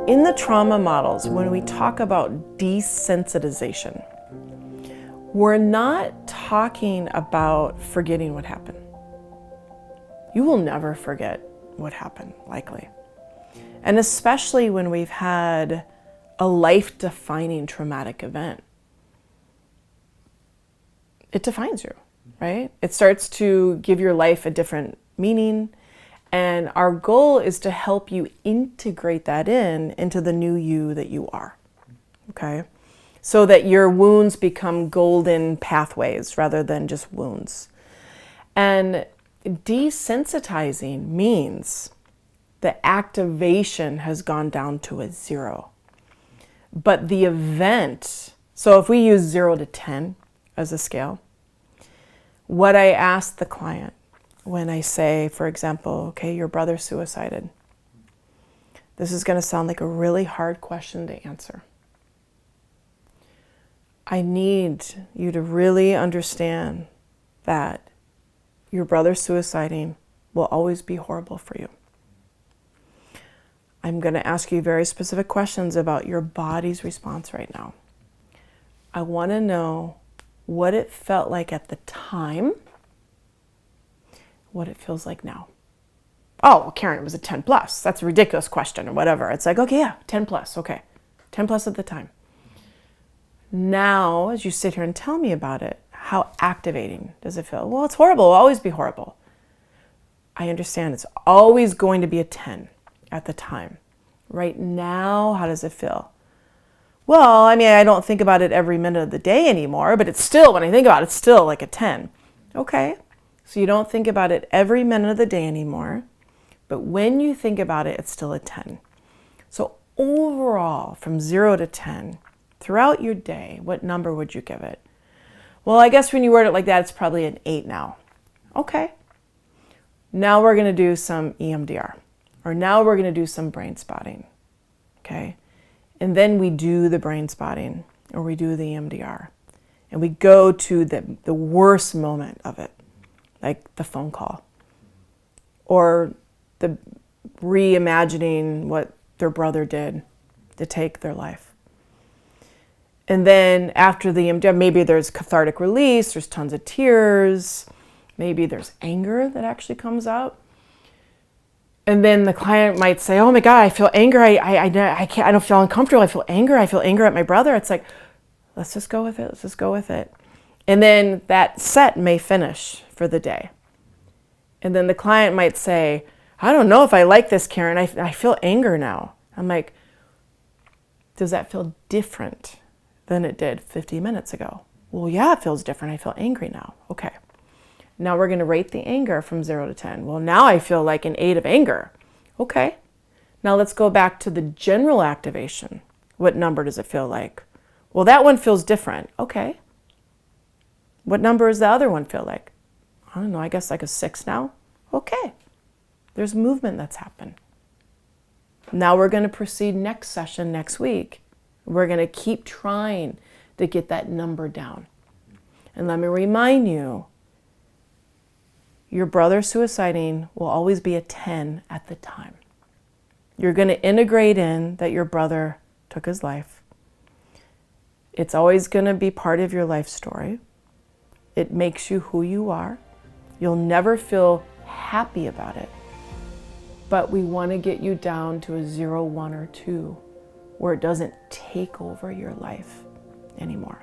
In the trauma models, when we talk about desensitization, we're not talking about forgetting what happened. You will never forget what happened, likely. And especially when we've had a life-defining traumatic event. It defines you, right? It starts to give your life a different meaning. And our goal is to help you integrate that into the new you that you are, okay? So that your wounds become golden pathways rather than just wounds. And desensitizing means the activation has gone down to a 0. But the event, so if we use 0 to 10 as a scale, what I ask the client when I say, for example, okay, your brother suicided. This is going to sound like a really hard question to answer. I need you to really understand that your brother suiciding will always be horrible for you. I'm going to ask you very specific questions about your body's response right now. I want to know what it felt like at the time, what it feels like now. Oh, well, Karen, it was a 10 plus. That's a ridiculous question or whatever. It's like, okay, yeah, 10 plus. Okay, 10 plus at the time. Now, as you sit here and tell me about it, how activating does it feel? Well, it's horrible. It'll always be horrible. I understand it's always going to be a 10 at the time. Right now, how does it feel? Well, I mean, I don't think about it every minute of the day anymore, but it's still, when I think about it, it's still like a 10. Okay, so you don't think about it every minute of the day anymore, but when you think about it, it's still a 10. So overall, from 0 to 10, throughout your day, what number would you give it? Well, I guess when you word it like that, it's probably an 8 now. Okay. Now we're going to do some EMDR, or now we're going to do some brain spotting. Okay. And then we do the brain spotting, or we do the EMDR, and we go to the worst moment of it, like the phone call, or the reimagining what their brother did to take their life. And then after the EMDR, maybe there's cathartic release, there's tons of tears, maybe there's anger that actually comes out. And then the client might say, oh my God, I feel anger. I don't feel uncomfortable. I feel anger at my brother. It's like, let's just go with it. Let's just go with it. And then that set may finish for the day. And then the client might say, I don't know if I like this, Karen. I feel anger now. I'm like, does that feel different than it did 50 minutes ago? Well, yeah, it feels different. I feel angry now. Okay. Now we're going to rate the anger from 0 to 10. Well, now I feel like an 8 of anger. Okay. Now let's go back to the general activation. What number does it feel like? Well, that one feels different. Okay. What number does the other one feel like? I don't know, I guess like a 6 now. Okay. There's movement that's happened. Now we're going to proceed next session next week. We're going to keep trying to get that number down. And let me remind you, your brother suiciding will always be a 10 at the time. You're going to integrate in that your brother took his life. It's always going to be part of your life story. It makes you who you are. You'll never feel happy about it. But we want to get you down to a 0, 1, or 2 where it doesn't take over your life anymore.